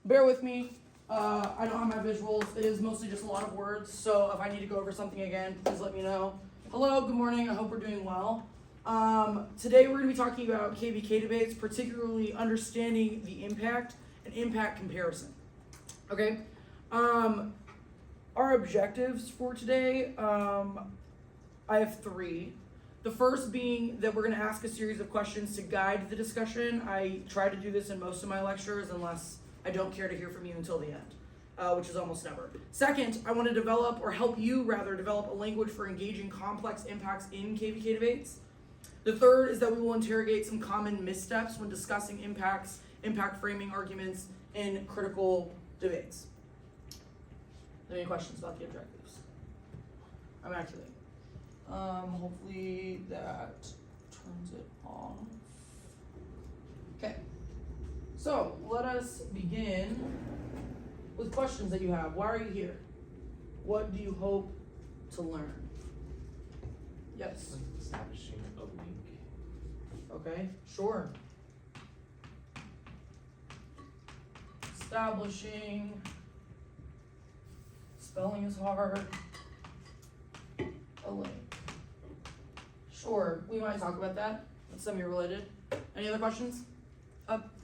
Bear with me. I don't have my visuals. It is mostly just a lot of words, so if I need to go over something again, please let me know. Hello, good morning. I hope we're doing well. Today we're going to be talking about KVK debates, particularly understanding the impact and impact comparison. Okay? Our objectives for today, I have 3. The first being that we're going to ask a series of questions to guide the discussion. I try to do this in most of my lectures unless I don't care to hear from you until the end, which is almost never. Second, I want to develop, or help you rather, develop a language for engaging complex impacts in KVK debates. The third is that we will interrogate some common missteps when discussing impacts, impact framing arguments in critical debates. Any questions about the objectives? I'm actually. Hopefully that turns it off. Okay. So let us begin with questions that you have. Why are you here? What do you hope to learn? Yes. Establishing a link. Okay, sure. Establishing. Spelling is hard. A link. Sure, we might talk about that. That's semi-related. Any other questions?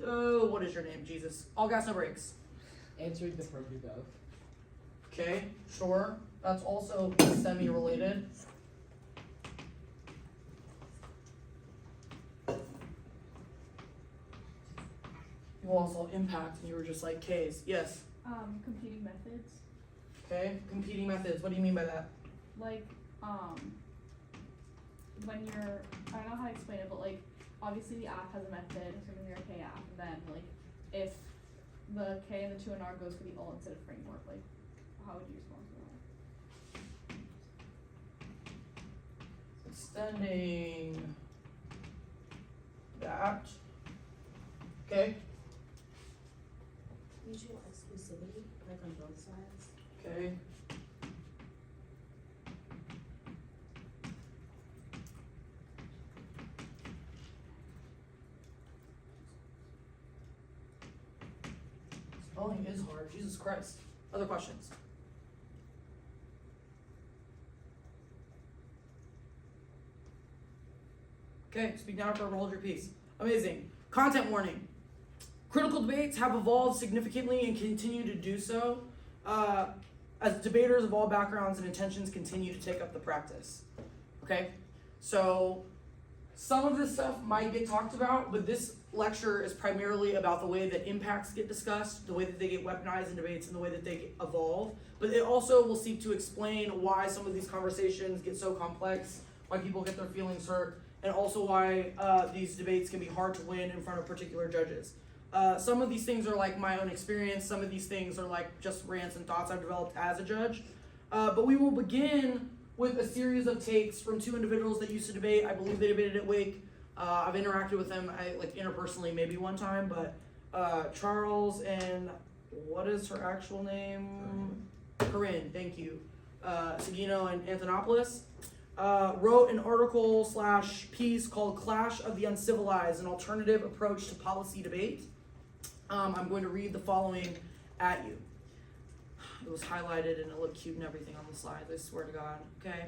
What is your name? Jesus. All gas, no brakes. Answering the purpose of. Okay, sure. That's also semi-related. You also impact, and you were just like K's. Yes. Competing methods. Okay, competing methods. What do you mean by that? Like, when you're, I don't know how to explain it, but like, obviously the app has a method, assuming you're a K app, and then like, if the K and the 2 and R goes for the all instead of framework, like, how would you respond to that? Extending that. Okay. Mutual exclusivity, like on both sides. Okay. Spelling is hard. Jesus Christ. Other questions? Okay, speak now or hold your peace. Amazing. Content warning. Critical debates have evolved significantly and continue to do so as debaters of all backgrounds and intentions continue to take up the practice. Okay? So some of this stuff might get talked about, but this lecture is primarily about the way that impacts get discussed, the way that they get weaponized in debates, and the way that they evolve. But it also will seek to explain why some of these conversations get so complex, why people get their feelings hurt, and also why these debates can be hard to win in front of particular judges. Some of these things are like my own experience. Some of these things are like just rants and thoughts I've developed as a judge. But we will begin with a series of takes from 2 individuals that used to debate. I believe they debated at Wake. I've interacted with them, like interpersonally maybe one time, but Charles and what is her actual name? Corinne, thank you. Sagino and Antonopoulos wrote an article / piece called Clash of the Uncivilized, an Alternative Approach to Policy Debate. I'm going to read the following at you. It was highlighted and it looked cute and everything on the slides, I swear to God. Okay.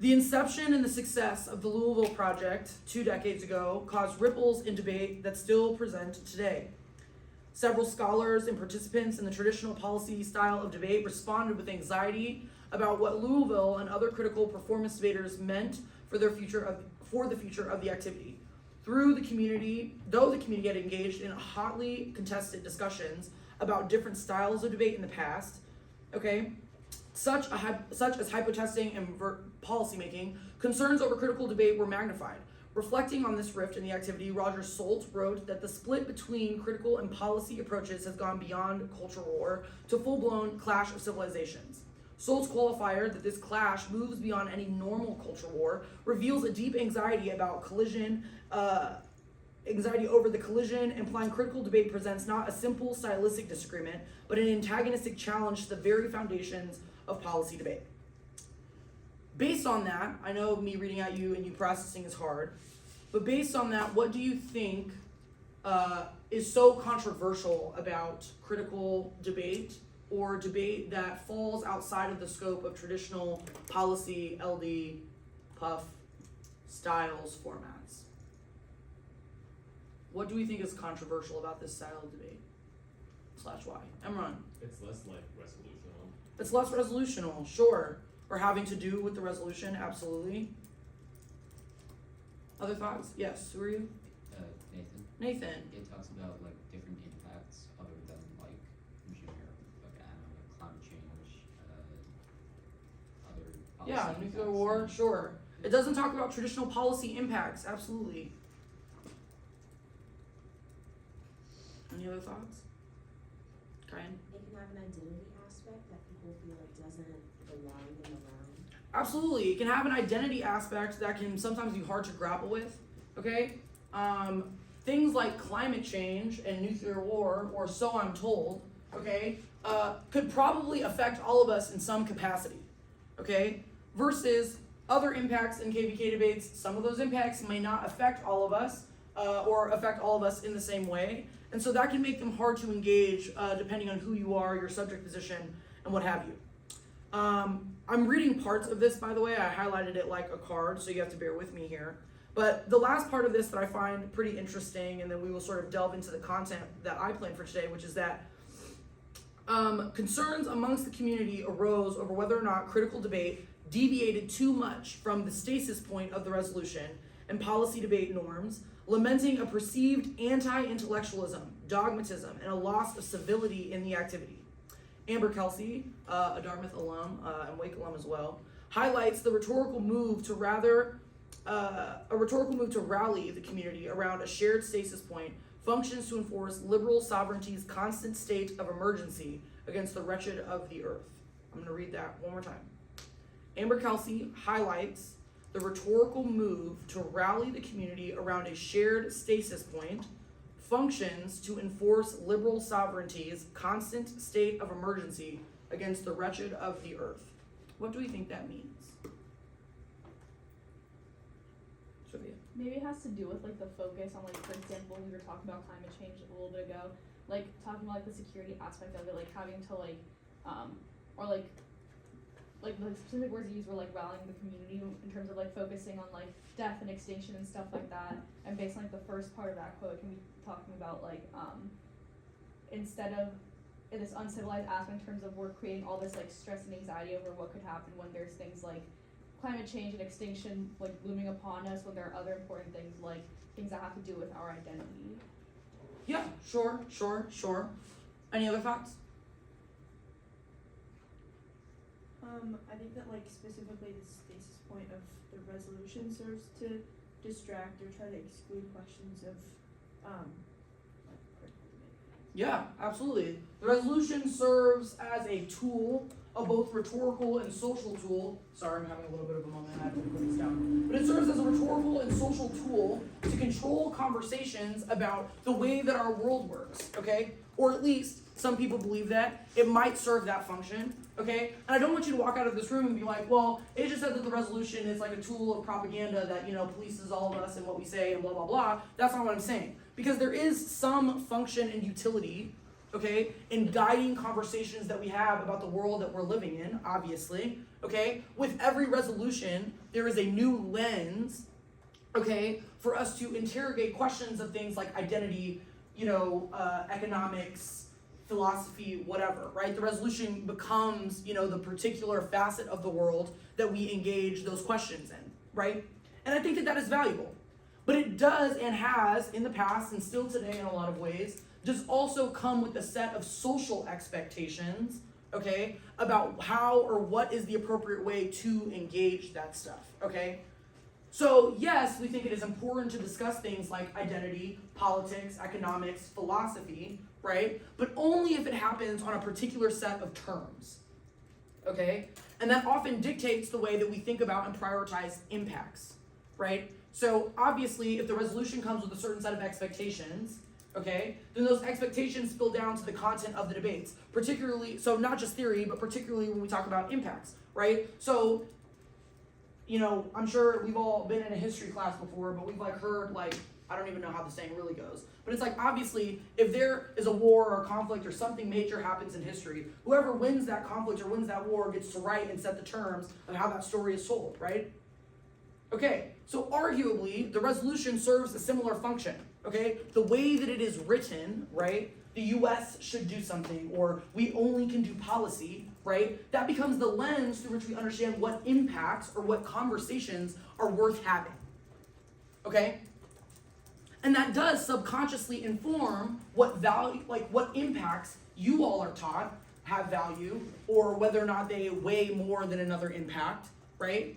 The inception and the success of the Louisville Project 2 decades ago caused ripples in debate that still present today. Several scholars and participants in the traditional policy style of debate responded with anxiety about what Louisville and other critical performance debaters meant for the future of the activity. Though the community had engaged in hotly contested discussions about different styles of debate in the past, okay, such as hypotesting and policymaking, concerns over critical debate were magnified. Reflecting on this rift in the activity, Roger Solt wrote that the split between critical and policy approaches has gone beyond cultural war to full-blown clash of civilizations. Solt's qualifier that this clash moves beyond any normal culture war reveals a deep anxiety about anxiety over the collision, implying critical debate presents not a simple stylistic disagreement, but an antagonistic challenge to the very foundations of policy debate. Based on that, I know me reading at you and you processing is hard, but based on that, what do you think is so controversial about critical debate or debate that falls outside of the scope of traditional policy, LD, puff, styles, formats? What do we think is controversial about this style of debate? / why? Emron. It's less like resolutional. It's less resolutional, sure. Or having to do with the resolution, absolutely. Other thoughts? Yes, who are you? Nathan. Nathan. It talks about like different impacts other than like generic, like I don't know, like climate change, other policy Yeah, nuclear impacts. war, sure. It doesn't talk about traditional policy impacts, absolutely. Any other thoughts? Kyan? It can have an identity aspect that people feel like doesn't belong in the realm. Absolutely. It can have an identity aspect that can sometimes be hard to grapple with, okay? Things like climate change and nuclear war, or so I'm told, okay, could probably affect all of us in some capacity, okay? Versus other impacts in KVK debates, some of those impacts may not affect all of us, or affect all of us in the same way. And so that can make them hard to engage, depending on who you are, your subject position, and what have you. I'm reading parts of this, by the way. I highlighted it like a card, so you have to bear with me here. But the last part of this that I find pretty interesting, and then we will sort of delve into the content that I planned for today, which is that concerns amongst the community arose over whether or not critical debate deviated too much from the stasis point of the resolution and policy debate norms, lamenting a perceived anti-intellectualism, dogmatism, and a loss of civility in the activity. Amber Kelsey, a Dartmouth alum and Wake alum as well, highlights the rhetorical move to rally the community around a shared stasis point functions to enforce liberal sovereignty's constant state of emergency against the wretched of the earth. I'm going to read that one more time. Amber Kelsey highlights the rhetorical move to rally the community around a shared stasis point functions to enforce liberal sovereignty's constant state of emergency against the wretched of the earth. What do we think that means? Sophia. Maybe it has to do with like the focus on like, for example, we were talking about climate change a little bit ago, like talking about like the security aspect of it, like having to like, or like the specific words used were like rallying the community in terms of like focusing on like death and extinction and stuff like that. And based on like the first part of that quote, can be talking about like instead of in this uncivilized aspect in terms of we're creating all this like stress and anxiety over what could happen when there's things like climate change and extinction like looming upon us, when there are other important things like things that have to do with our identity. Yeah, sure. Any other thoughts? I think that like specifically the stasis point of the resolution serves to distract or try to exclude questions of like critical debate. Yeah, absolutely. The resolution serves as a tool, a both rhetorical and social tool. Sorry, I'm having a little bit of a moment. I have to put this down. But it serves as a rhetorical and social tool to control conversations about the way that our world works, okay? Or at least some people believe that it might serve that function, okay? And I don't want you to walk out of this room and be like, well, it just said that the resolution is like a tool of propaganda that, polices all of us and what we say and blah, blah, blah. That's not what I'm saying. Because there is some function and utility, okay, in guiding conversations that we have about the world that we're living in, obviously, okay? With every resolution, there is a new lens, okay, for us to interrogate questions of things like identity, economics, philosophy, whatever, right? The resolution becomes, the particular facet of the world that we engage those questions in, right? And I think that that is valuable. But it does and has in the past and still today in a lot of ways, does also come with a set of social expectations, okay, about how or what is the appropriate way to engage that stuff, okay? So yes, we think it is important to discuss things like identity, politics, economics, philosophy, right? But only if it happens on a particular set of terms, okay? And that often dictates the way that we think about and prioritize impacts, right? So obviously, if the resolution comes with a certain set of expectations, okay, then those expectations spill down to the content of the debates, particularly, so not just theory, but particularly when we talk about impacts, right? So you know, I'm sure we've all been in a history class before, but we've like heard like, I don't even know how the saying really goes, but it's like, obviously, if there is a war or a conflict or something major happens in history, whoever wins that conflict or wins that war gets to write and set the terms of how that story is told, right? Okay, so arguably, the resolution serves a similar function, okay? The way that it is written, right? The US should do something, or we only can do policy, right? That becomes the lens through which we understand what impacts or what conversations are worth having, okay? And that does subconsciously inform what value, like what impacts you all are taught have value, or whether or not they weigh more than another impact, right?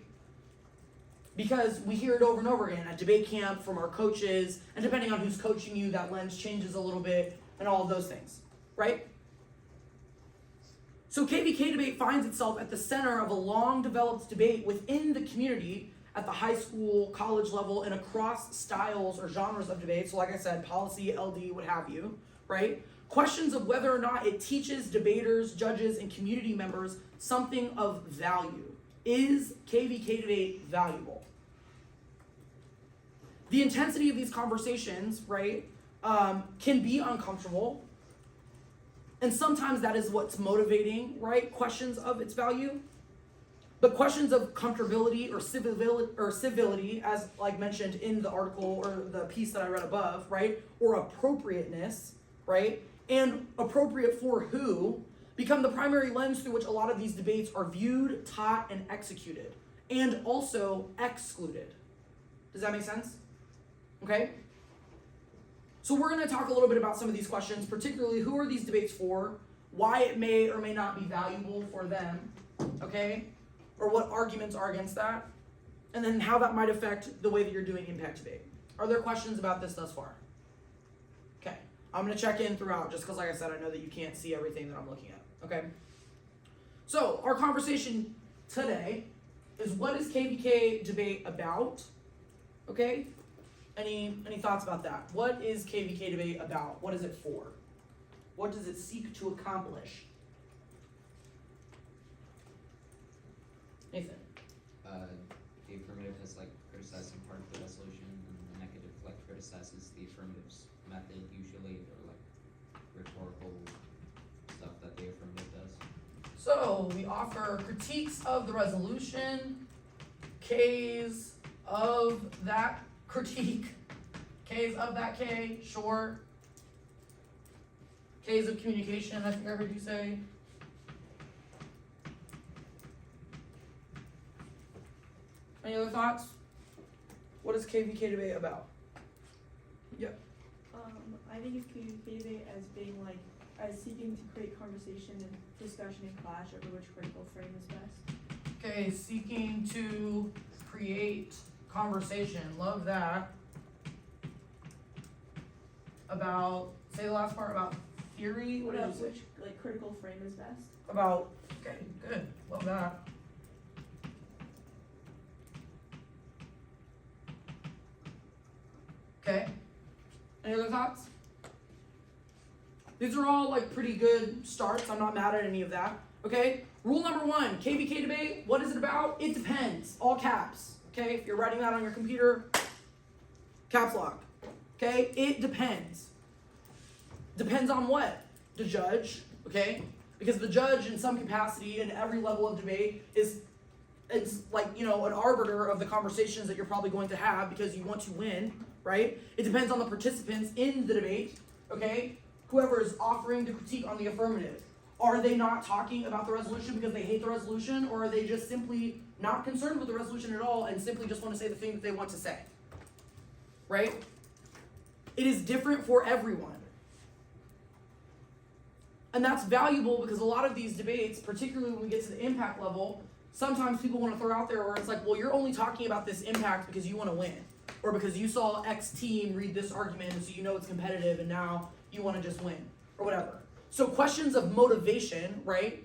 Because we hear it over and over again at debate camp from our coaches, and depending on who's coaching you, that lens changes a little bit, and all of those things, right? So KVK debate finds itself at the center of a long-developed debate within the community at the high school, college level, and across styles or genres of debate. So like I said, policy, LD, what have you, right? Questions of whether or not it teaches debaters, judges, and community members something of value. Is KVK debate valuable? The intensity of these conversations, right, can be uncomfortable. And sometimes that is what's motivating, right? Questions of its value. But questions of comfortability or civility, as like mentioned in the article or the piece that I read above, right? Or appropriateness, right? And appropriate for who become the primary lens through which a lot of these debates are viewed, taught, and executed. And also excluded. Does that make sense? Okay? So we're going to talk a little bit about some of these questions, particularly who are these debates for, why it may or may not be valuable for them, okay? Or what arguments are against that, and then how that might affect the way that you're doing impact debate. Are there questions about this thus far? Okay, I'm going to check in throughout, just because like I said, I know that you can't see everything that I'm looking at, okay? So our conversation today is what is KVK debate about, okay? Any thoughts about that? What is KVK debate about? What is it for? What does it seek to accomplish? Nathan. The affirmative has like criticizing part of the resolution, and the negative like criticizes the affirmative's method usually, or like rhetorical stuff that the affirmative does. So we offer critiques of the resolution, K's of that critique, K's of that K, sure. K's of communication, I think I heard you say. Any other thoughts? What is KVK debate about? Yep. I think of KVK debate as being like, as seeking to create conversation and discussion and clash over which critical frame is best. Okay, seeking to create conversation. Love that. About, say the last part, about theory? What did you say? Which like critical frame is best. About, okay, good. Love that. Okay. Any other thoughts? These are all like pretty good starts. I'm not mad at any of that. Okay. Rule number 1, KVK debate. What is it about? It depends. All caps. Okay. If you're writing that on your computer, caps lock. Okay. It depends. Depends on what? The judge. Okay. Because the judge in some capacity in every level of debate it's like, you know, an arbiter of the conversations that you're probably going to have because you want to win, right? It depends on the participants in the debate, okay? Whoever is offering the critique on the affirmative. Are they not talking about the resolution because they hate the resolution, or are they just simply not concerned with the resolution at all and simply just want to say the thing that they want to say, right? It is different for everyone. And that's valuable because a lot of these debates, particularly when we get to the impact level, sometimes people want to throw out there where it's like, well, you're only talking about this impact because you want to win. Or because you saw X team read this argument and so you know it's competitive and now you want to just win. Or whatever. So questions of motivation, right,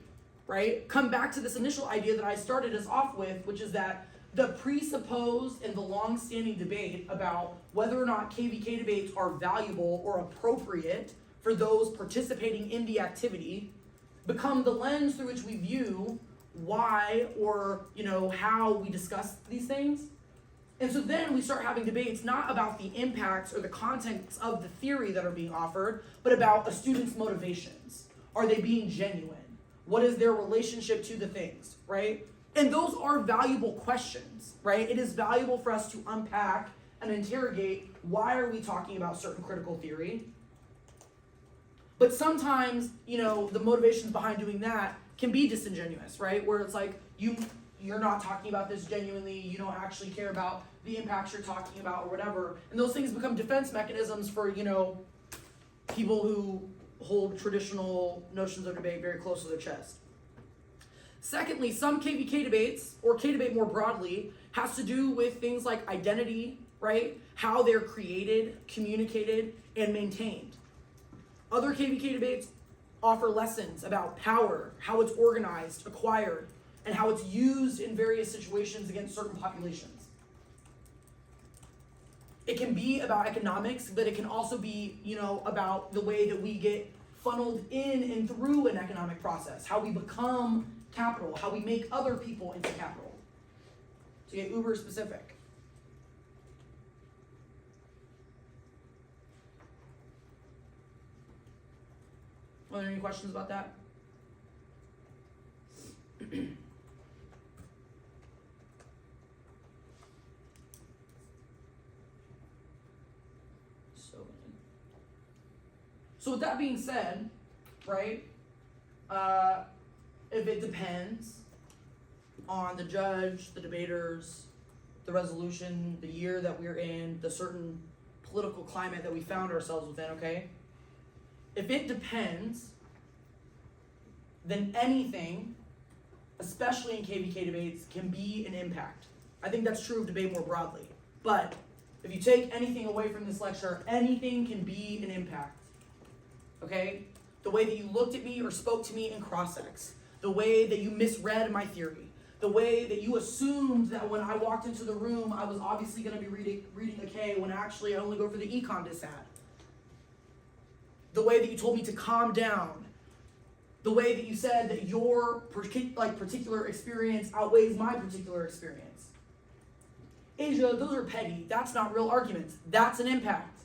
come back to this initial idea that I started us off with, which is that the presupposed and the long-standing debate about whether or not KVK debates are valuable or appropriate for those participating in the activity become the lens through which we view why or, how we discuss these things. And so then we start having debates not about the impacts or the contents of the theory that are being offered, but about a student's motivations. Are they being genuine? What is their relationship to the things, right? And those are valuable questions, right? It is valuable for us to unpack and interrogate why are we talking about certain critical theory. But sometimes, the motivations behind doing that can be disingenuous, right? Where it's like you're not talking about this genuinely, you don't actually care about the impacts you're talking about or whatever. And those things become defense mechanisms for, people who hold traditional notions of debate very close to their chest. Secondly, some KVK debates, or K-debate more broadly, has to do with things like identity, right? How they're created, communicated, and maintained. Other KVK debates offer lessons about power, how it's organized, acquired, and how it's used in various situations against certain populations. It can be about economics, but it can also be, about the way that we get funneled in and through an economic process, how we become capital, how we make other people into capital. To get uber specific. Are there any questions about that? So with that being said, right, if it depends on the judge, the debaters, the resolution, the year that we're in, the certain political climate that we found ourselves within, okay? If it depends, then anything, especially in KVK debates, can be an impact. I think that's true of debate more broadly. But if you take anything away from this lecture, anything can be an impact. Okay? The way that you looked at me or spoke to me in cross-ex. The way that you misread my theory. The way that you assumed that when I walked into the room, I was obviously going to be reading a K when actually I only go for the econ dissat. The way that you told me to calm down. The way that you said that your particular experience outweighs my particular experience. Asia, those are petty. That's not real arguments. That's an impact.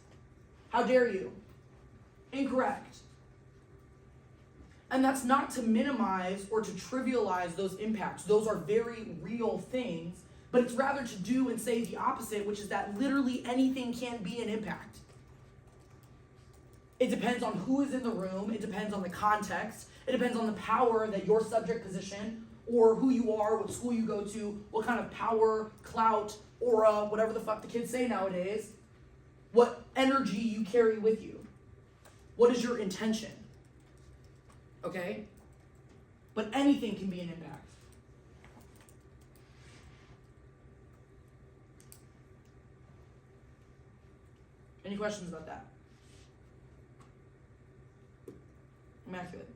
How dare you? Incorrect. And that's not to minimize or to trivialize those impacts. Those are very real things, but it's rather to do and say the opposite, which is that literally anything can be an impact. It depends on who is in the room. It depends on the context. It depends on the power that your subject position or who you are, what school you go to, what kind of power, clout, aura, whatever the fuck the kids say nowadays, what energy you carry with you. What is your intention? Okay? But anything can be an impact. Any questions about that? Immaculate.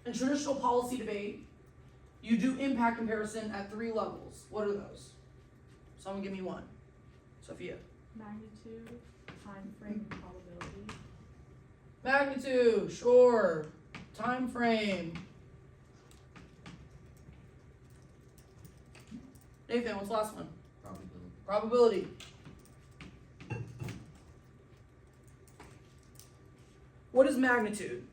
In traditional policy debate, you do impact comparison at 3 levels. What are those? Someone give me one. Sophia. Magnitude, time frame, and probability. Magnitude, sure. Time frame. Nathan, what's the last one? Probability. Probability. What is magnitude?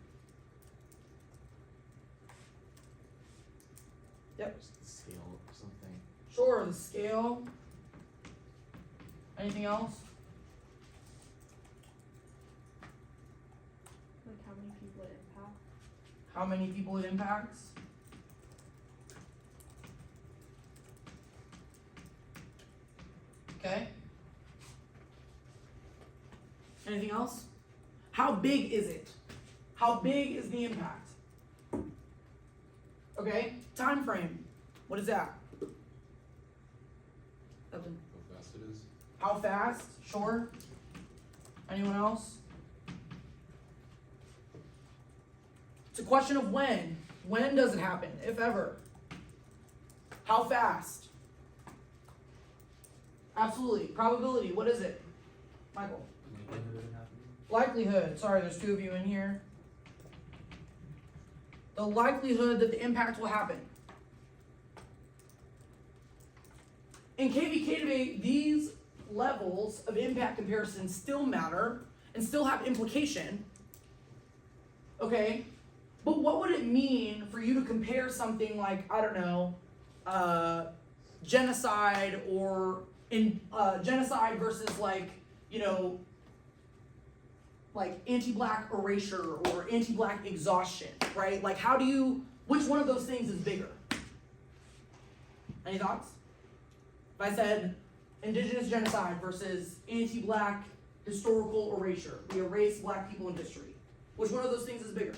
Yep. Just the scale or something. Sure, the scale. Anything else? Like how many people it impacts. How many people it impacts? Okay. Anything else? How big is it? How big is the impact? Okay. Time frame. What is that? Nothing. How fast it is. How fast? Sure. Anyone else? It's a question of when. When does it happen, if ever? How fast? Absolutely. Probability. What is it? Michael. Likelihood of it happening. likelihood, sorry, there's two of you in here. The likelihood that the impact will happen. In KVK debate, these levels of impact comparison still matter and still have implication. Okay? But what would it mean for you to compare something like, I don't know, genocide or genocide versus like, you know, like anti-black erasure or anti-black exhaustion, right? Like which one of those things is bigger? Any thoughts? If I said indigenous genocide versus anti-black historical erasure, we erase black people in history, which one of those things is bigger?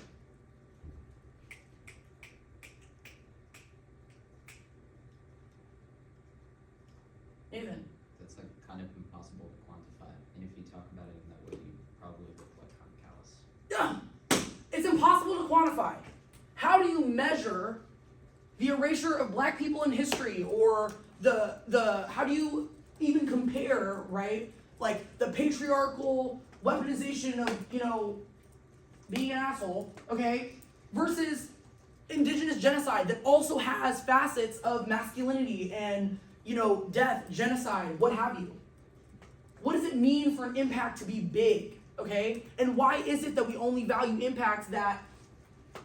Nathan? That's like kind of impossible to quantify, and if you talk about it in that way, you probably look like kind of callous. Yeah, it's impossible to quantify. How do you measure the erasure of black people in history, or how do you even compare, right? Like the patriarchal weaponization of, you know, being an asshole, okay, versus indigenous genocide that also has facets of masculinity and, you know, death, genocide, what have you. What does it mean for an impact to be big, okay? And why is it that we only value impacts that,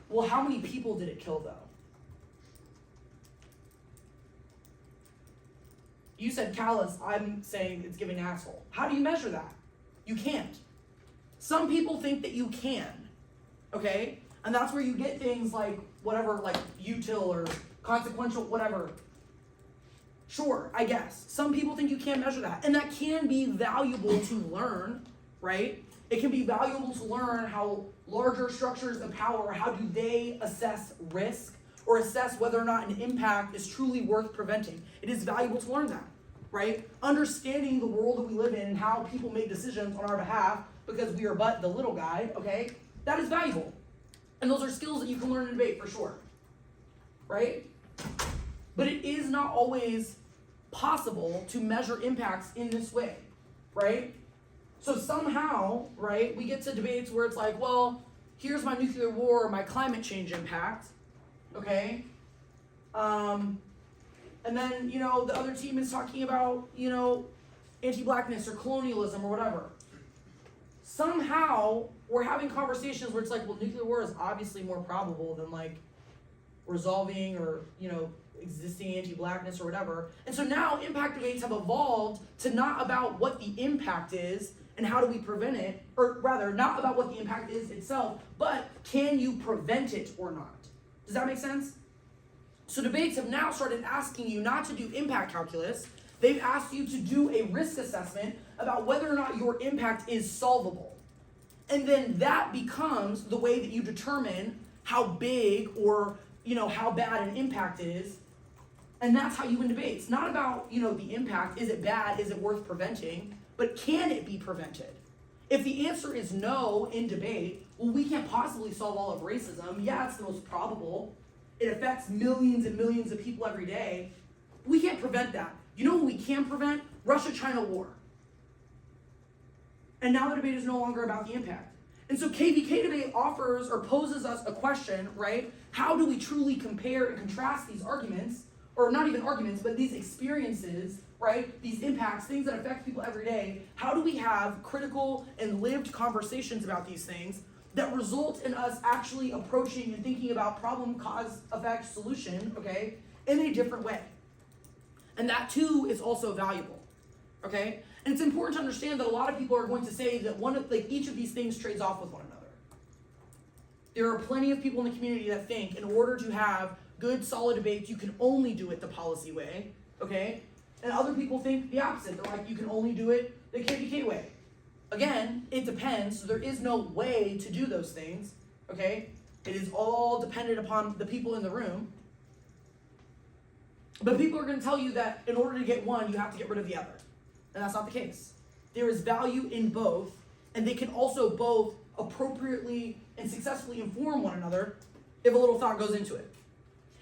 well, how many people did it kill though? You said callous, I'm saying it's giving asshole. How do you measure that? You can't. Some people think that you can, okay? And that's where you get things like whatever, like util or consequential, whatever. Sure, I guess. Some people think you can't measure that. And that can be valuable to learn, right? It can be valuable to learn how larger structures of power, how do they assess risk or assess whether or not an impact is truly worth preventing. It is valuable to learn that, right? Understanding the world that we live in and how people make decisions on our behalf because we are but the little guy, okay? That is valuable. And those are skills that you can learn in debate for sure, right? But it is not always possible to measure impacts in this way, right? So somehow, right, we get to debates where it's like, well, here's my nuclear war or my climate change impact, okay? And then, you know, the other team is talking about, you know, anti-blackness or colonialism or whatever. Somehow, we're having conversations where it's like, well, nuclear war is obviously more probable than, like, resolving or, you know, existing anti-blackness or whatever. And so now impact debates have evolved to not about what the impact is and how do we prevent it, or rather, not about what the impact is itself, but can you prevent it or not? Does that make sense? So debates have now started asking you not to do impact calculus. They've asked you to do a risk assessment about whether or not your impact is solvable. And then that becomes the way that you determine how big or, you know, how bad an impact is. And that's how you win debates. Not about, you know, the impact, is it bad, is it worth preventing, but can it be prevented? If the answer is no in debate, well, we can't possibly solve all of racism. Yeah, it's the most probable. It affects millions and millions of people every day. We can't prevent that. You know what we can prevent? Russia-China war. And now the debate is no longer about the impact. And so KVK debate offers or poses us a question, right? How do we truly compare and contrast these arguments, or not even arguments, but these experiences, right? These impacts, things that affect people every day. How do we have critical and lived conversations about these things that result in us actually approaching and thinking about problem, cause, effect, solution, okay, in a different way? And that too is also valuable, okay? And it's important to understand that a lot of people are going to say that each of these things trades off with one another. There are plenty of people in the community that think in order to have good, solid debates, you can only do it the policy way, okay? And other people think the opposite. They're like, you can only do it the KVK way. Again, it depends. So there is no way to do those things, okay? It is all dependent upon the people in the room. But people are going to tell you that in order to get one, you have to get rid of the other. And that's not the case. There is value in both, and they can also both appropriately and successfully inform one another if a little thought goes into it.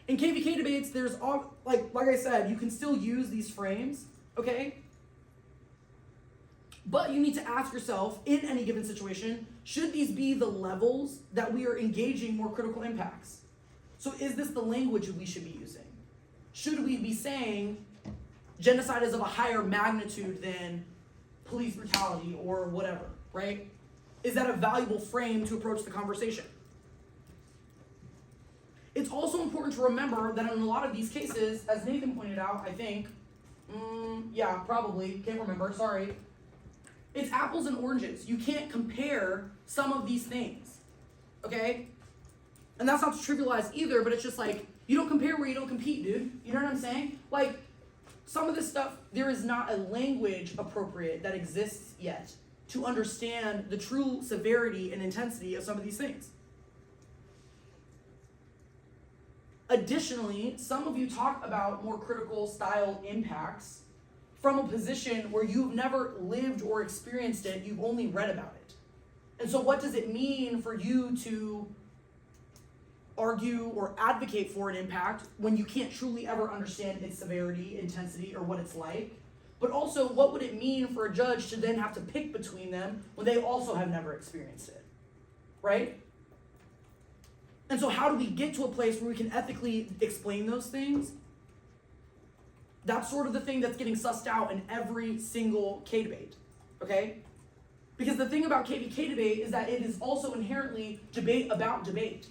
In KVK debates, there's all, like I said, you can still use these frames, okay? But you need to ask yourself, in any given situation, should these be the levels that we are engaging more critical impacts? So is this the language we should be using? Should we be saying genocide is of a higher magnitude than police brutality or whatever, right? Is that a valuable frame to approach the conversation? It's also important to remember that in a lot of these cases, as Nathan pointed out, I think, yeah, probably, can't remember, sorry. It's apples and oranges. You can't compare some of these things, okay? And that's not to trivialize either, but it's just like, you don't compare where you don't compete, dude. You know what I'm saying? Like, some of this stuff, there is not a language appropriate that exists yet to understand the true severity and intensity of some of these things. Additionally, some of you talk about more critical style impacts from a position where you've never lived or experienced it, you've only read about it. And so what does it mean for you to argue or advocate for an impact when you can't truly ever understand its severity, intensity, or what it's like? But also, what would it mean for a judge to then have to pick between them when they also have never experienced it, right? And so how do we get to a place where we can ethically explain those things? That's sort of the thing that's getting sussed out in every single K debate, okay? Because the thing about KVK debate is that it is also inherently debate about debate.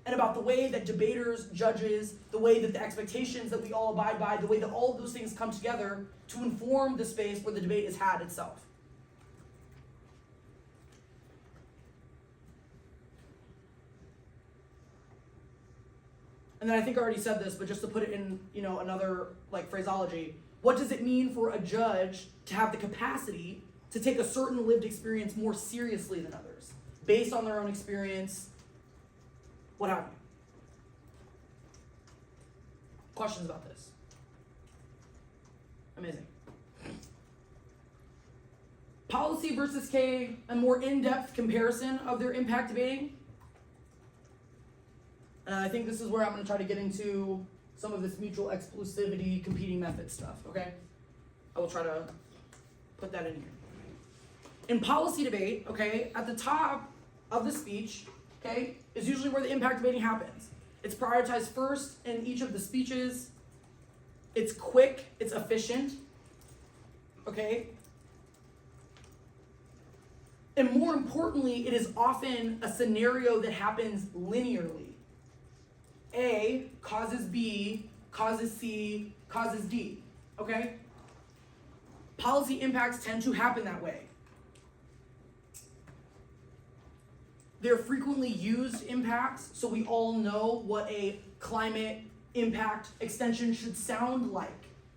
And about the way that debaters, judges, the way that the expectations that we all abide by, the way that all of those things come together to inform the space where the debate is had itself. And then I think I already said this, but just to put it in, another phraseology, what does it mean for a judge to have the capacity to take a certain lived experience more seriously than others, based on their own experience, what have you? Questions about this? Amazing. Policy versus K, a more in-depth comparison of their impact debating. And I think this is where I'm going to try to get into some of this mutual exclusivity, competing method stuff, okay? I will try to put that in here. In policy debate, okay, at the top of the speech, okay, is usually where the impact debating happens. It's prioritized first in each of the speeches. It's quick, it's efficient, okay? And more importantly, it is often a scenario that happens linearly. A causes B, causes C, causes D, okay? Policy impacts tend to happen that way. They're frequently used impacts, so we all know what a climate impact extension should sound like,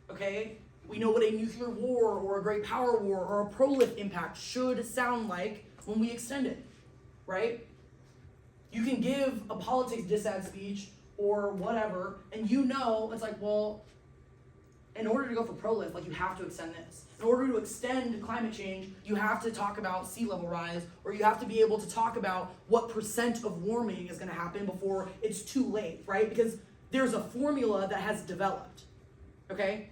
okay? We know what a nuclear war or a great power war or a pro-life impact should sound like when we extend it, right? You can give a politics dissad speech or whatever, and it's like, well, in order to go for pro-life, you have to extend this. In order to extend climate change, you have to talk about sea level rise, or you have to be able to talk about what % of warming is going to happen before it's too late, right? Because there's a formula that has developed, okay?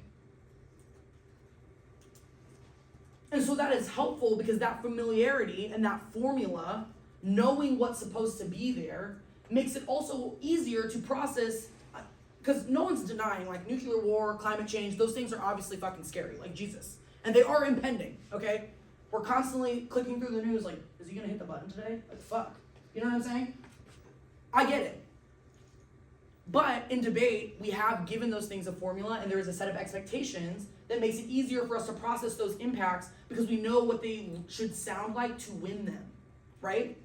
And so that is helpful because that familiarity and that formula, knowing what's supposed to be there, makes it also easier to process, because no one's denying, nuclear war, climate change, those things are obviously fucking scary, Jesus. And they are impending, okay? We're constantly clicking through the news is he gonna hit the button today? Fuck. You know what I'm saying? I get it. But in debate, we have given those things a formula, and there is a set of expectations that makes it easier for us to process those impacts because we know what they should sound like to win them, right?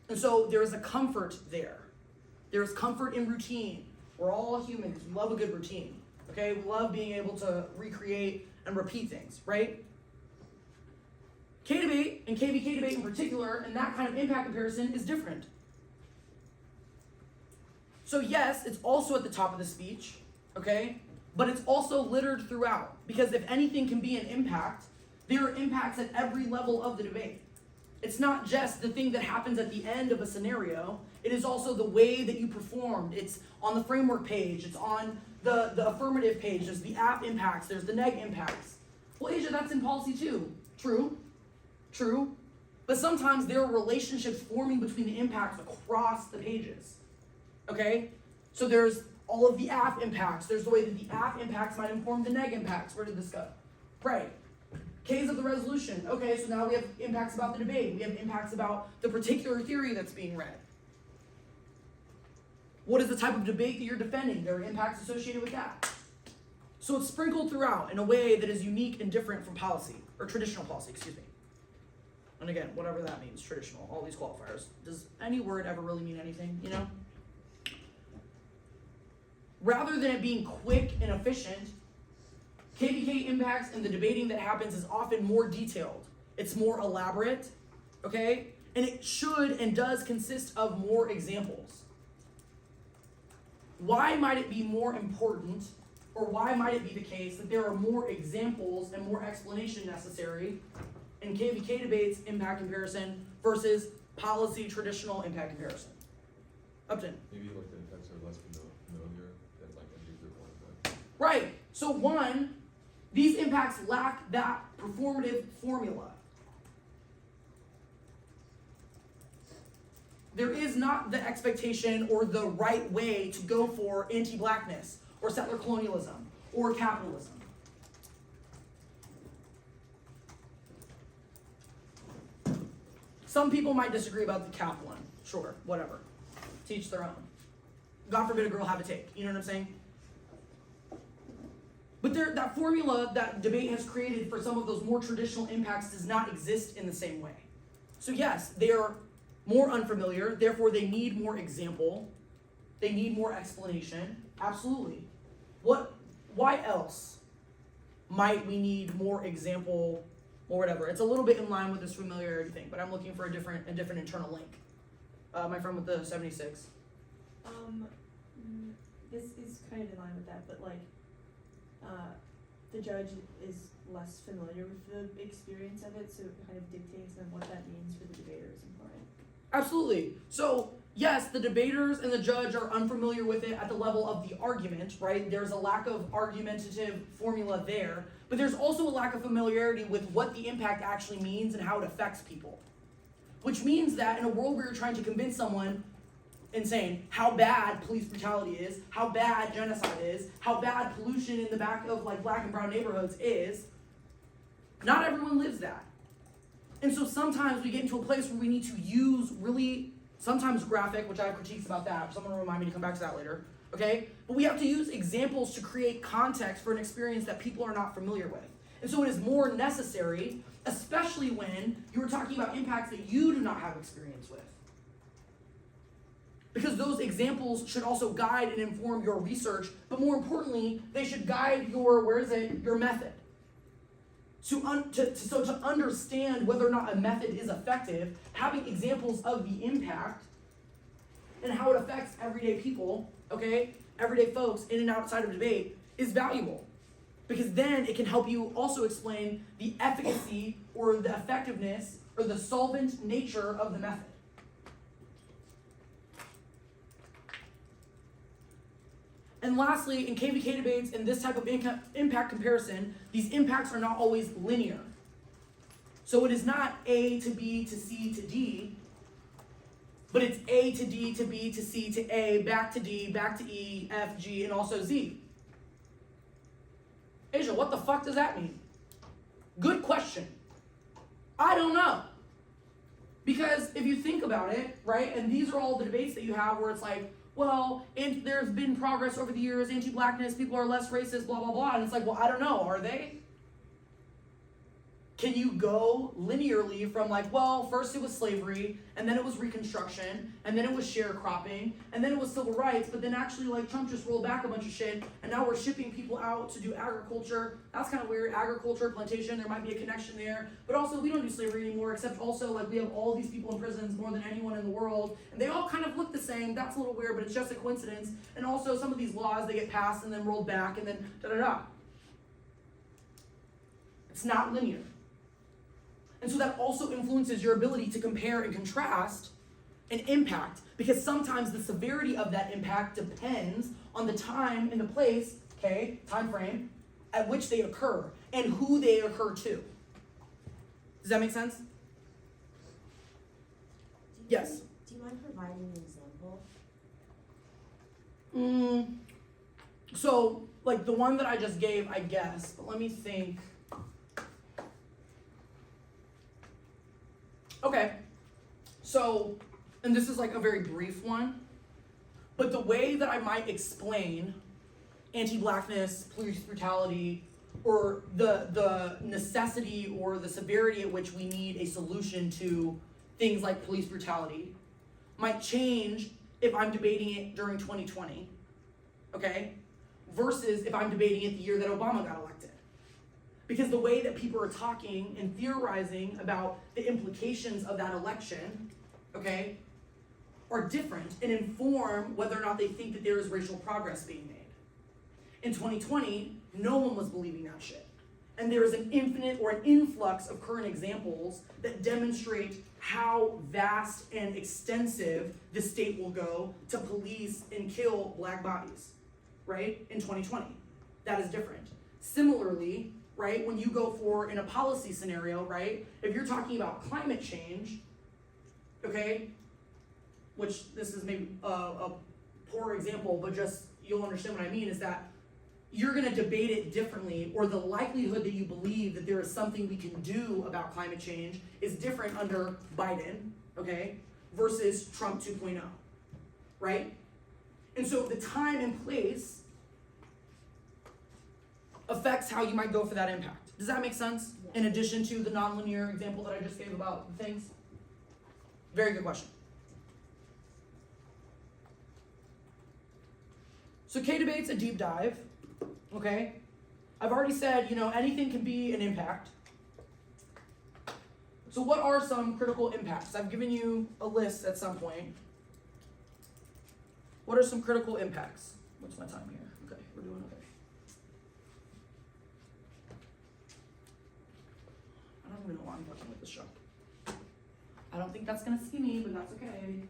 And so there is a comfort there. There is comfort in routine. We're all humans. We love a good routine, okay? We love being able to recreate and repeat things, right? K debate and KVK debate in particular, and that kind of impact comparison is different. So yes, it's also at the top of the speech, okay? But it's also littered throughout, because if anything can be an impact, there are impacts at every level of the debate. It's not just the thing that happens at the end of a scenario, it is also the way that you performed. It's on the framework page, it's on the affirmative page, there's the app impacts, there's the neg impacts. Well, Asia, that's in policy too. True. But sometimes there are relationships forming between the impacts across the pages. Okay? So there's all of the AF impacts. There's the way that the AF impacts might inform the neg impacts. Where did this go? Right. K's of the resolution. Okay, so now we have impacts about the debate. We have impacts about the particular theory that's being read. What is the type of debate that you're defending? There are impacts associated with that. So it's sprinkled throughout in a way that is unique and different from policy, or traditional policy, excuse me. And again, whatever that means, traditional, all these qualifiers. Does any word ever really mean anything, you know? Rather than it being quick and efficient, KVK impacts and the debating that happens is often more detailed. It's more elaborate, okay? And it should and does consist of more examples. Why might it be more important, or why might it be the case that there are more examples and more explanation necessary in KVK debates impact comparison versus policy traditional impact comparison? Upton. Maybe like the impacts are less familiar than like a new group one, but Right. So one, these impacts lack that performative formula. There is not the expectation or the right way to go for anti-blackness or settler colonialism or capitalism. Some people might disagree about the cap one. Sure, whatever. Teach their own. God forbid a girl have a take. You know what I'm saying? But that formula that debate has created for some of those more traditional impacts does not exist in the same way. So yes, they are more unfamiliar, therefore they need more example, they need more explanation. Absolutely. Why else might we need more example or whatever? It's a little bit in line with this familiarity thing, but I'm looking for a different internal link. My friend with the 76. This is kind of in line with that, but like, the judge is less familiar with the experience of it, so it kind of dictates then what that means for the debater is important. Absolutely. So, yes, the debaters and the judge are unfamiliar with it at the level of the argument, right? There's a lack of argumentative formula there, but there's also a lack of familiarity with what the impact actually means and how it affects people. Which means that in a world where you're trying to convince someone and saying how bad police brutality is, how bad genocide is, how bad pollution in the back of like black and brown neighborhoods is, not everyone lives that. And so sometimes we get into a place where we need to use really, sometimes graphic, which I have critiques about that, someone will remind me to come back to that later, okay? But we have to use examples to create context for an experience that people are not familiar with. And so it is more necessary, especially when you are talking about impacts that you do not have experience with. Because those examples should also guide and inform your research, but more importantly, they should guide your, your method. So to understand whether or not a method is effective, having examples of the impact and how it affects everyday people, okay, everyday folks in and outside of debate is valuable. Because then it can help you also explain the efficacy or the effectiveness or the solvent nature of the method. And lastly, in KVK debates and this type of impact comparison, these impacts are not always linear. So it is not A to B to C to D, but it's A to D to B to C to A, back to D, back to E, F, G, and also Z. Asia, what the fuck does that mean? Good question. I don't know. Because if you think about it, right, and these are all the debates that you have where it's like, well, and there's been progress over the years, anti-blackness, people are less racist, blah, blah, blah. And it's like, well, I don't know, are they? Can you go linearly from like, well, first it was slavery, and then it was Reconstruction, and then it was sharecropping, and then it was civil rights, but then actually like Trump just rolled back a bunch of shit, and now we're shipping people out to do agriculture. That's kind of weird. Agriculture, plantation, there might be a connection there. But also we don't do slavery anymore, except also like we have all these people in prisons, more than anyone in the world, and they all kind of look the same. That's a little weird, but it's just a coincidence. And also some of these laws, they get passed and then rolled back, and then da-da-da. It's not linear. And so that also influences your ability to compare and contrast an impact, because sometimes the severity of that impact depends on the time and the place, okay, time frame, at which they occur and who they occur to. Does that make sense? Do you Yes. mind- Do you mind providing an example? So, like the one that I just gave, I guess, but let me think. Okay, so, and this is like a very brief one, but the way that I might explain anti-blackness, police brutality, or the necessity or the severity at which we need a solution to things like police brutality might change if I'm debating it during 2020, okay, versus if I'm debating it the year that Obama got elected. Because the way that people are talking and theorizing about the implications of that election, okay, are different and inform whether or not they think that there is racial progress being made. In 2020, no one was believing that shit. And there is an infinite or an influx of current examples that demonstrate how vast and extensive the state will go to police and kill black bodies, right? In 2020. That is different. Similarly, right, when you go for in a policy scenario, right, if you're talking about climate change, okay, which this is maybe a poor example, but just you'll understand what I mean, is that you're gonna debate it differently, or the likelihood that you believe that there is something we can do about climate change is different under Biden, okay, versus Trump 2.0, right? And so the time and place affects how you might go for that impact. Does that make sense? In addition to the nonlinear example that I just gave about the things? Very good question. So K-Debate's a deep dive, okay? I've already said, anything can be an impact. So what are some critical impacts? I've given you a list at some point. What are some critical impacts? What's my time here? Okay, we're doing okay. I don't even know why I'm working with this show. I don't think that's gonna see me, but that's okay.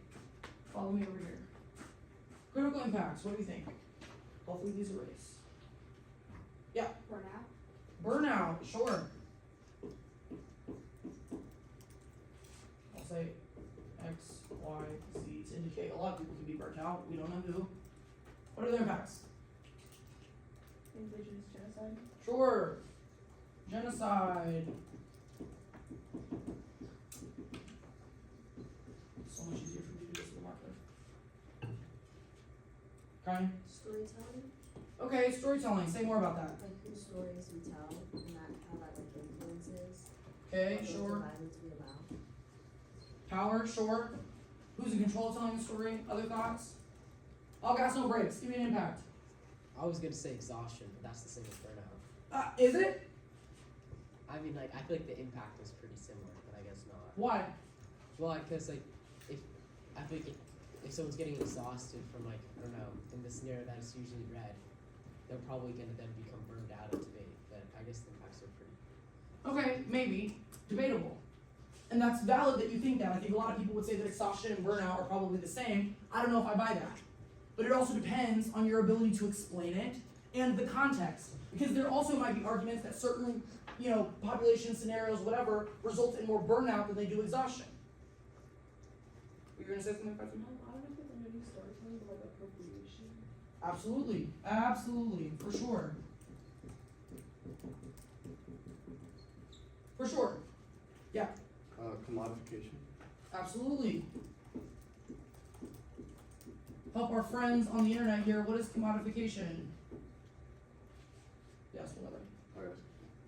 Follow me over here. Critical impacts, what do you think? Hopefully these erase. Yeah. Burnout, sure. I'll say X, Y, Z to indicate a lot of people can be burnt out. We don't know who. What are their impacts? Indigenous genocide. Sure. Genocide. So much easier for me to do this with a marker. Connie? Storytelling, Okay, storytelling. Say more about that. like whose stories we tell, and how that like influences. Okay, what sure. The violence we allow. Power, sure. Who's in control of telling the story? Other thoughts? All gas, no brakes. Give me an impact. I was gonna say exhaustion, but that's the same as burnout. Is it? I mean, like, I feel like the impact is pretty similar, but I guess not. Why? Well, because, like, I think if someone's getting exhausted from, like, I don't know, in the scenario that is usually read, they're probably gonna then become burned out of debate, but I guess the impacts are pretty. Okay, maybe. Debatable. And that's valid that you think that. I think a lot of people would say that exhaustion and burnout are probably the same. I don't know if I buy that. But it also depends on your ability to explain it and the context. Because there also might be arguments that certain, population scenarios, whatever, result in more burnout than they do exhaustion. Were you gonna say something, Patrick? I don't know if it's underneath storytelling, but like appropriation. Absolutely. Absolutely. For sure. For sure. Yeah. Commodification. Absolutely. Help our friends on the internet here. What is commodification? Yes, another. Okay.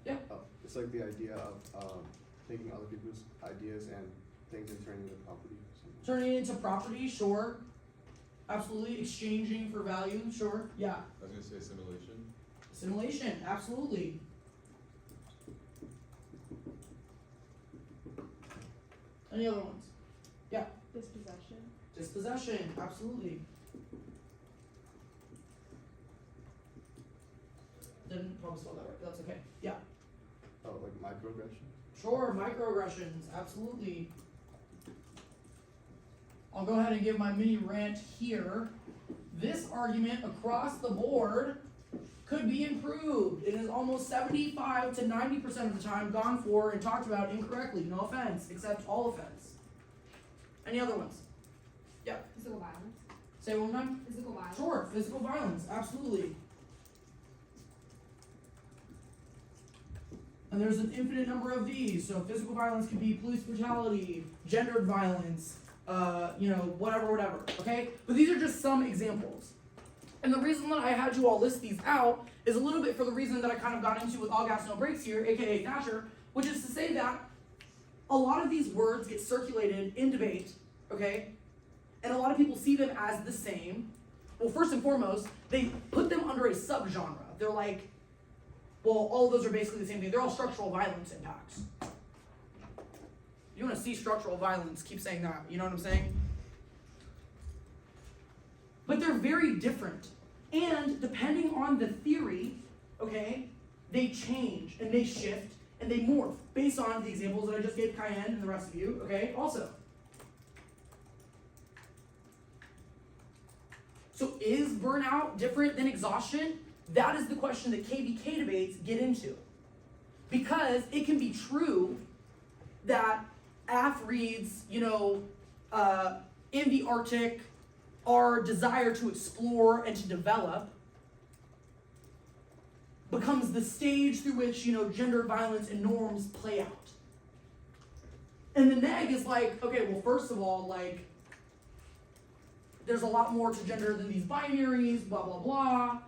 Yeah. It's like the idea of taking other people's ideas and things and turning it into property. Turning it into property, sure. Absolutely. Exchanging for value, sure. Yeah. I was gonna say assimilation. Assimilation, absolutely. Any other ones? Dispossession. Dispossession, absolutely. Didn't probably spell that right, but that's okay. Yeah. Oh, like microaggression. Sure, microaggressions, absolutely. I'll go ahead and give my mini rant here. This argument across the board could be improved. It is almost 75 to 90% of the time gone for and talked about incorrectly. No offense, except all offense. Any other ones? Physical violence. Say it one more time. Physical violence. Sure, physical violence, absolutely. And there's an infinite number of these. So physical violence can be police brutality, gendered violence, whatever, okay? But these are just some examples. And the reason that I had you all list these out is a little bit for the reason that I kind of got into with All Gas No Brakes here, aka Thatcher, which is to say that a lot of these words get circulated in debate, okay? And a lot of people see them as the same. Well, first and foremost, they put them under a subgenre. They're like, well, all of those are basically the same thing. They're all structural violence impacts. You want to see structural violence, keep saying that. You know what I'm saying? But they're very different. And depending on the theory, okay, they change and they shift and they morph based on the examples that I just gave Cayenne and the rest of you, okay, also. So is burnout different than exhaustion? That is the question that KVK debates get into. Because it can be true that athletes, in the Arctic, our desire to explore and to develop becomes the stage through which, gender violence and norms play out. And the neg is like, okay, well, first of all, like, there's a lot more to gender than these binaries, blah, blah, blah.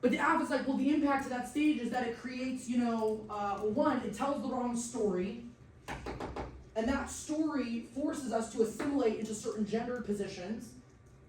But the app is like, well, the impact of that stage is that it creates, one, it tells the wrong story. And that story forces us to assimilate into certain gendered positions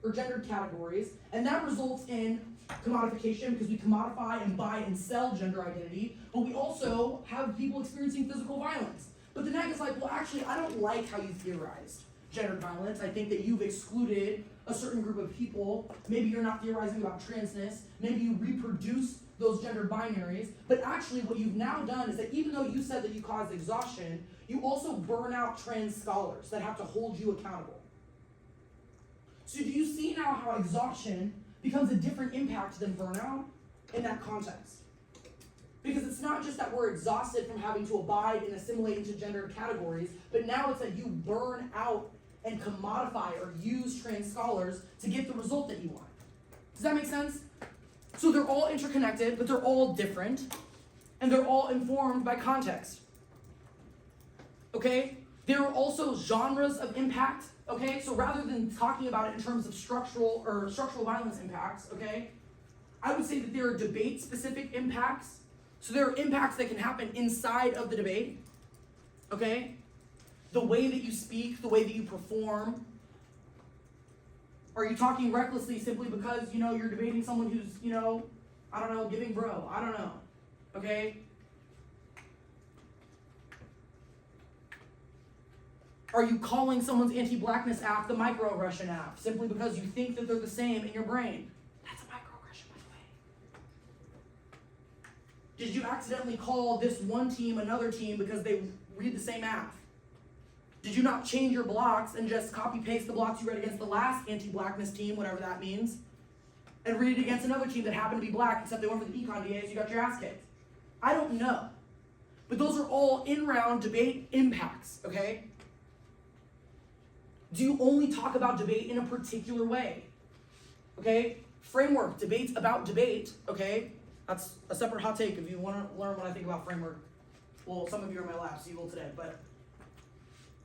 or gendered categories. And that results in commodification because we commodify and buy and sell gender identity. But we also have people experiencing physical violence. But the neg is like, well, actually, I don't like how you theorized gendered violence. I think that you've excluded a certain group of people. Maybe you're not theorizing about transness. Maybe you reproduce those gender binaries. But actually what you've now done is that even though you said that you caused exhaustion, you also burn out trans scholars that have to hold you accountable. So do you see now how exhaustion becomes a different impact than burnout in that context? Because it's not just that we're exhausted from having to abide and assimilate into gender categories, but now it's that you burn out and commodify or use trans scholars to get the result that you want. Does that make sense? So they're all interconnected, but they're all different, and they're all informed by context. Okay? There are also genres of impact, okay? So rather than talking about it in terms of structural violence impacts, okay, I would say that there are debate-specific impacts. So there are impacts that can happen inside of the debate, okay? The way that you speak, the way that you perform. Are you talking recklessly simply because, you're debating someone who's, giving bro, I don't know, okay? Are you calling someone's anti-blackness app the microaggression app simply because you think that they're the same in your brain? That's a microaggression, by the way. Did you accidentally call this one team another team because they read the same app? Did you not change your blocks and just copy-paste the blocks you read against the last anti-blackness team, whatever that means, and read it against another team that happened to be black, except they went for the econ DA, so you got your ass kicked? I don't know. But those are all in-round debate impacts, okay? Do you only talk about debate in a particular way? Okay? Framework, debates about debate, okay? That's a separate hot take if you want to learn what I think about framework. Well, some of you are in my lab, so you will today, but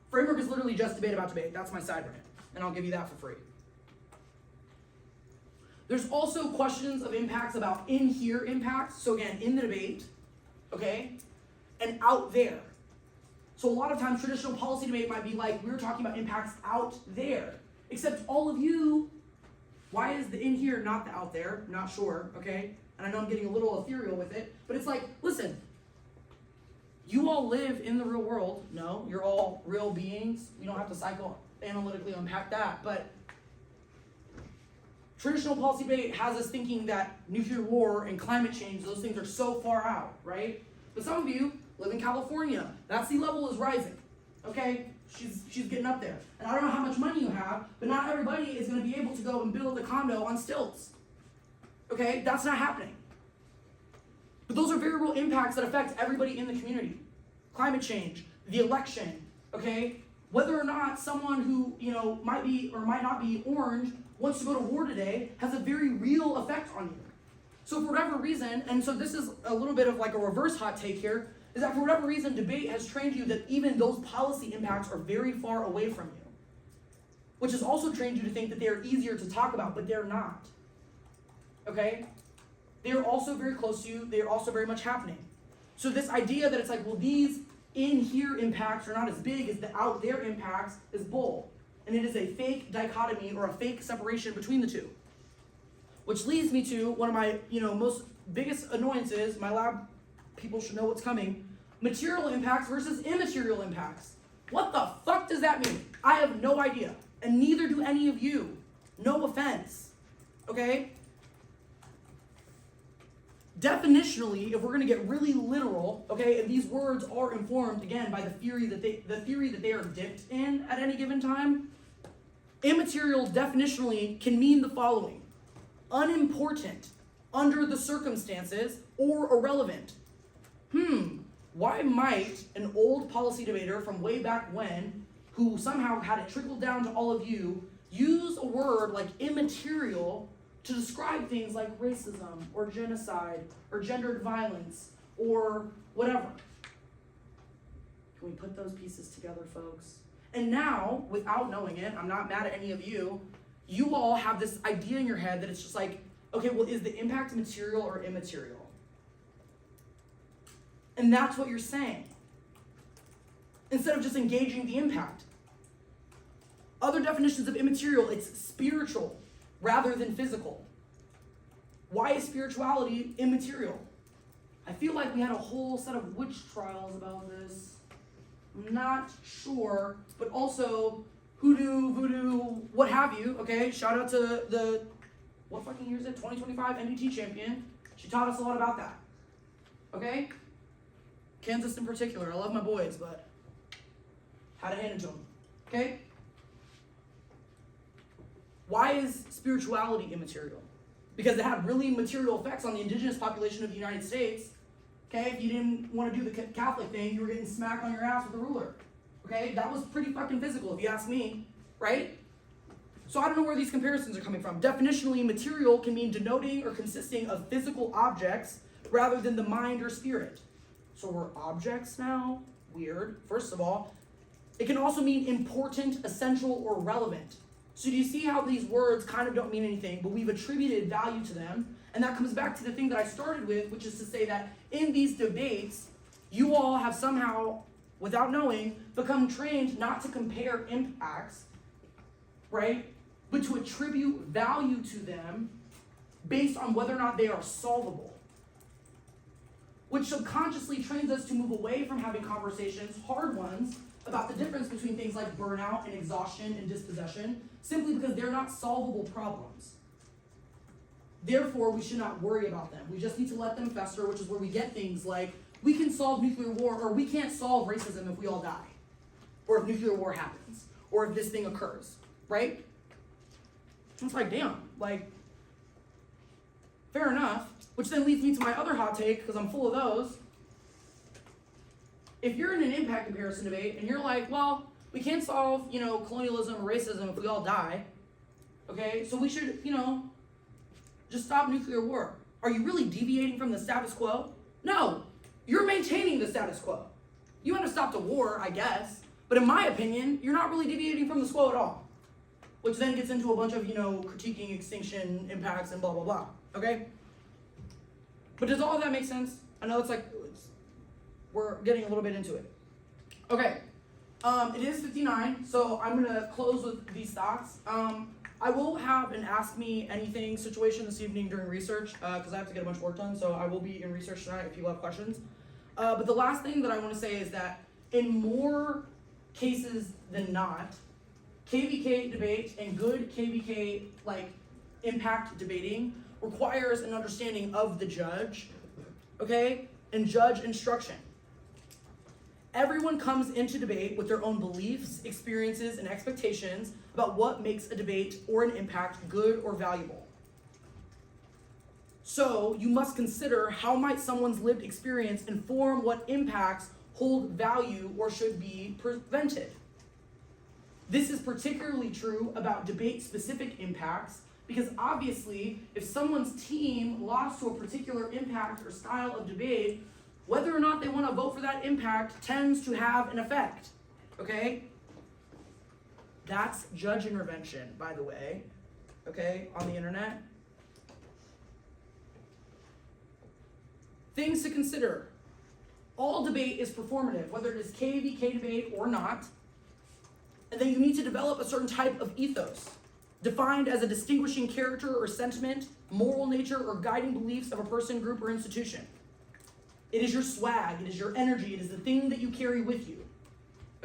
framework is literally just debate about debate. That's my side rant, and I'll give you that for free. There's also questions of impacts about in-here impacts, so again, in the debate, okay, and out there. So a lot of times traditional policy debate might be like, we're talking about impacts out there, except all of you, why is the in here not the out there? Not sure, okay? And I know I'm getting a little ethereal with it, but it's like, listen, you all live in the real world. No, you're all real beings. We don't have to psychoanalytically unpack that, but traditional policy debate has us thinking that nuclear war and climate change, those things are so far out, right? But some of you live in California. That sea level is rising, okay? She's getting up there. And I don't know how much money you have, but not everybody is going to be able to go and build a condo on stilts, okay? That's not happening. are very real impacts that affect everybody in the community. Climate change, the election, okay? Whether or not someone who, might be or might not be orange wants to go to war today has a very real effect on you. So for whatever reason, and so this is a little bit of like a reverse hot take here, is that for whatever reason, debate has trained you that even those policy impacts are very far away from you. Which has also trained you to think that they are easier to talk about, but they're not. Okay? They are also very close to you. They are also very much happening. So this idea that it's like, well, these in here impacts are not as big as the out there impacts is bull. And it is a fake dichotomy or a fake separation between the two. Which leads me to one of my, most biggest annoyances. My lab people should know what's coming. Material impacts versus immaterial impacts. What the fuck does that mean? I have no idea. And neither do any of you. No offense. Okay? Definitionally, if we're going to get really literal, okay, and these words are informed again by the theory that they are dipped in at any given time, immaterial definitionally can mean the following: unimportant, under the circumstances, or irrelevant. Why might an old policy debater from way back when, who somehow had it trickled down to all of you, use a word like immaterial to describe things like racism or genocide or gendered violence or whatever? Can we put those pieces together, folks? And now, without knowing it, I'm not mad at any of you, you all have this idea in your head that it's just like, okay, well, is the impact material or immaterial? And that's what you're saying, instead of just engaging the impact. Other definitions of immaterial, it's spiritual rather than physical. Why is spirituality immaterial? I feel like we had a whole set of witch trials about this. I'm not sure, but also hoodoo, voodoo, what have you, okay? Shout out to the, what fucking year is it? 2025 NDT champion. She taught us a lot about that, okay? Kansas in particular. I love my boys, but had to hand it to them, okay? Why is spirituality immaterial? Because it had really material effects on the indigenous population of the United States. Okay, if you didn't want to do the Catholic thing, you were getting smacked on your ass with a ruler. Okay, that was pretty fucking physical if you ask me, right? So I don't know where these comparisons are coming from. Definitionally, material can mean denoting or consisting of physical objects rather than the mind or spirit. So we're objects now? Weird. First of all, it can also mean important, essential, or relevant. So do you see how these words kind of don't mean anything, but we've attributed value to them? And that comes back to the thing that I started with, which is to say that in these debates, you all have somehow, without knowing, become trained not to compare impacts, right? But to attribute value to them based on whether or not they are solvable. Which subconsciously trains us to move away from having conversations, hard ones, about the difference between things like burnout and exhaustion and dispossession, simply because they're not solvable problems. Therefore, we should not worry about them. We just need to let them fester, which is where we get things like, we can solve nuclear war, or we can't solve racism if we all die, or if nuclear war happens, or if this thing occurs, right? It's like, damn, like, fair enough, which then leads me to my other hot take, because I'm full of those. If you're in an impact comparison debate, and you're like, well, we can't solve, colonialism or racism if we all die, okay, so we should, just stop nuclear war. Are you really deviating from the status quo? No, you're maintaining the status quo. You want to stop the war, I guess, but in my opinion, you're not really deviating from the quo at all. Which then gets into a bunch of, critiquing extinction impacts and blah, blah, blah, okay? But does all of that make sense? I know we're getting a little bit into it. Okay, it is 59, so I'm gonna close with these thoughts. I will have an Ask Me Anything situation this evening during research, because I have to get a bunch of work done, so I will be in research tonight if people have questions. But the last thing that I want to say is that in more cases than not, KVK debate and good KVK impact debating requires an understanding of the judge, okay, and judge instruction. Everyone comes into debate with their own beliefs, experiences, and expectations about what makes a debate or an impact good or valuable. So you must consider how might someone's lived experience inform what impacts hold value or should be prevented. This is particularly true about debate-specific impacts because obviously if someone's team lost to a particular impact or style of debate, whether or not they want to vote for that impact tends to have an effect, okay? That's judge intervention, by the way, okay, on the internet. Things to consider. All debate is performative, whether it is KVK debate or not. And then you need to develop a certain type of ethos, defined as a distinguishing character or sentiment, moral nature, or guiding beliefs of a person, group, or institution. It is your swag, it is your energy, it is the thing that you carry with you.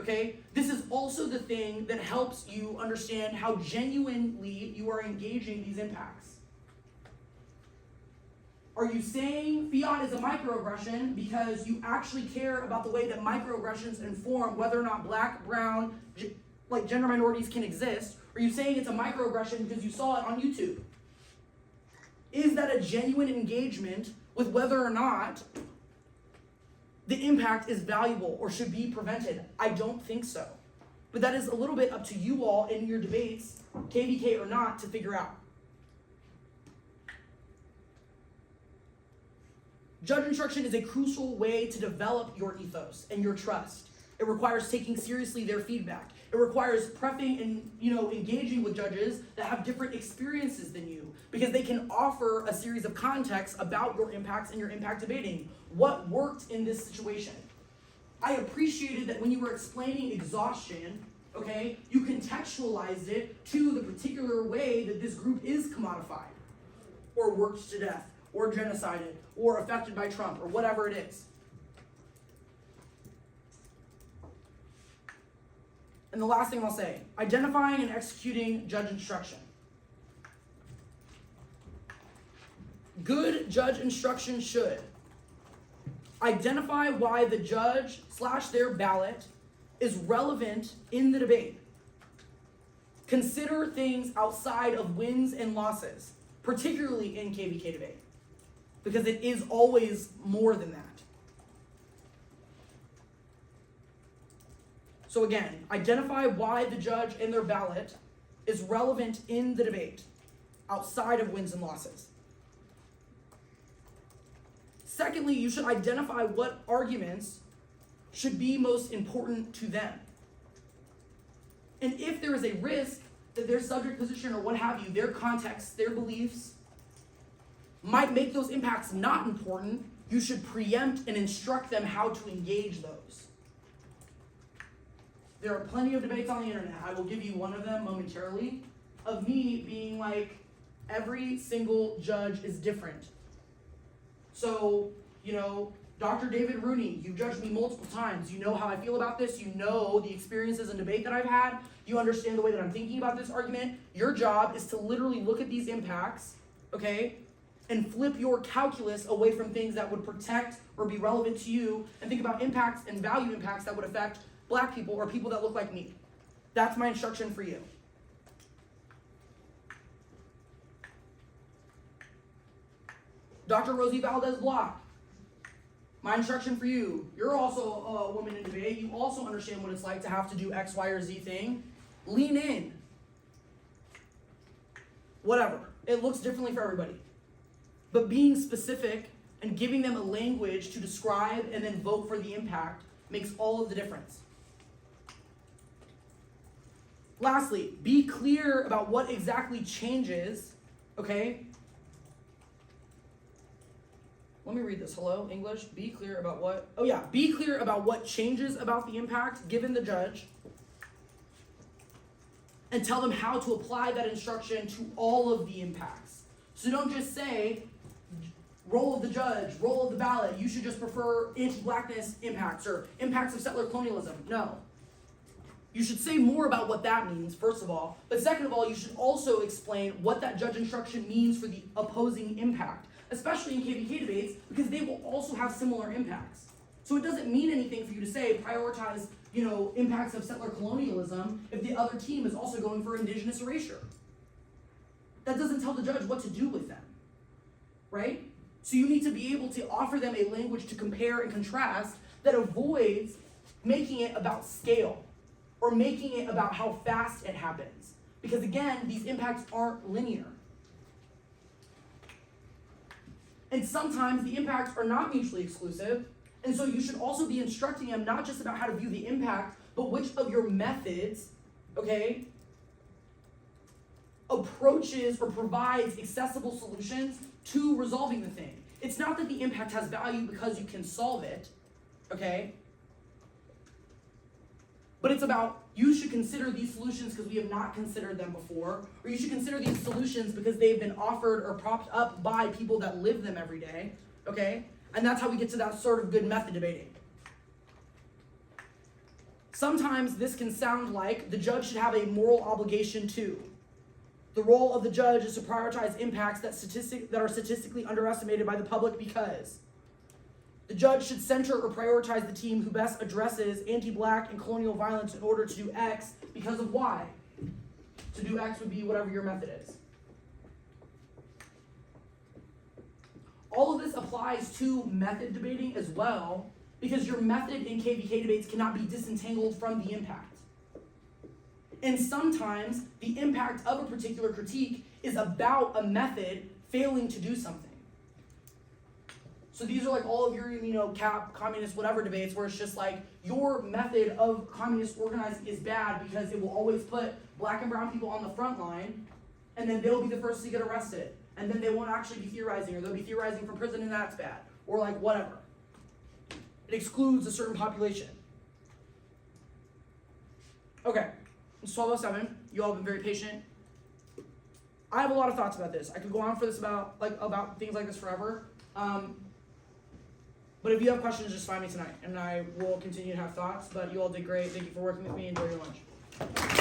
Okay? This is also the thing that helps you understand how genuinely you are engaging these impacts. Are you saying fiat is a microaggression because you actually care about the way that microaggressions inform whether or not black, brown, like gender minorities can exist? Or are you saying it's a microaggression because you saw it on YouTube? Is that a genuine engagement with whether or not the impact is valuable or should be prevented? I don't think so. But that is a little bit up to you all in your debates, KVK or not, to figure out. Judge instruction is a crucial way to develop your ethos and your trust. It requires taking seriously their feedback. It requires prepping and engaging with judges that have different experiences than you because they can offer a series of contexts about your impacts and your impact debating. What worked in this situation? I appreciated that when you were explaining exhaustion, okay, you contextualized it to the particular way that this group is commodified or worked to death or genocided or affected by Trump or whatever it is. And the last thing I'll say, identifying and executing judge instruction. Good judge instruction should identify why the judge / their ballot is relevant in the debate. Consider things outside of wins and losses, particularly in KVK debate, because it is always more than that. So again, identify why the judge and their ballot is relevant in the debate, outside of wins and losses. Secondly, you should identify what arguments should be most important to them. And if there is a risk that their subject position or what have you, their context, their beliefs, might make those impacts not important, you should preempt and instruct them how to engage those. There are plenty of debates on the internet. I will give you one of them momentarily, of me being like, every single judge is different. So, Dr. David Rooney, you've judged me multiple times. You know how I feel about this. You know the experiences and debate that I've had. You understand the way that I'm thinking about this argument. Your job is to literally look at these impacts, okay, and flip your calculus away from things that would protect or be relevant to you and think about impacts and value impacts that would affect Black people or people that look like me. That's my instruction for you. Dr. Rosie Valdez-Block, my instruction for you. You're also a woman in debate. You also understand what it's like to have to do X, Y, or Z thing. Lean in. Whatever. It looks differently for everybody. But being specific and giving them a language to describe and then vote for the impact makes all of the difference. Lastly, be clear about what exactly changes, okay? Let me read this. Hello, English. Be clear about what? Oh yeah, be clear about what changes about the impact given the judge, and tell them how to apply that instruction to all of the impacts. So don't just say, role of the judge, role of the ballot, you should just prefer anti-Blackness impacts or impacts of settler colonialism. No. You should say more about what that means, first of all. But second of all, you should also explain what that judge instruction means for the opposing impact, especially in KVK debates, because they will also have similar impacts. So it doesn't mean anything for you to say prioritize, impacts of settler colonialism if the other team is also going for indigenous erasure. That doesn't tell the judge what to do with them, right? So you need to be able to offer them a language to compare and contrast that avoids making it about scale or making it about how fast it happens. Because again, these impacts aren't linear. And sometimes the impacts are not mutually exclusive, and so you should also be instructing them not just about how to view the impact, but which of your methods, okay, approaches or provides accessible solutions to resolving the thing. It's not that the impact has value because you can solve it, okay? But it's about you should consider these solutions because we have not considered them before, or you should consider these solutions because they've been offered or propped up by people that live them every day, okay? And that's how we get to that sort of good method debating. Sometimes this can sound like the judge should have a moral obligation too. The role of the judge is to prioritize impacts that are statistically underestimated by the public because the judge should center or prioritize the team who best addresses anti-black and colonial violence in order to do X because of Y. To do X would be whatever your method is. All of this applies to method debating as well because your method in KVK debates cannot be disentangled from the impact. And sometimes the impact of a particular critique is about a method failing to do something. So these are like all of your, cap, communist, whatever debates where it's just like your method of communist organizing is bad because it will always put black and brown people on the front line and then they'll be the first to get arrested. And then they won't actually be theorizing or they'll be theorizing from prison and that's bad. Or like whatever. It excludes a certain population. Okay, it's 12:07. You all have been very patient. I have a lot of thoughts about this. I could go on for this about things like this forever. But if you have questions, just find me tonight, and I will continue to have thoughts. But you all did great. Thank you for working with me. Enjoy your lunch.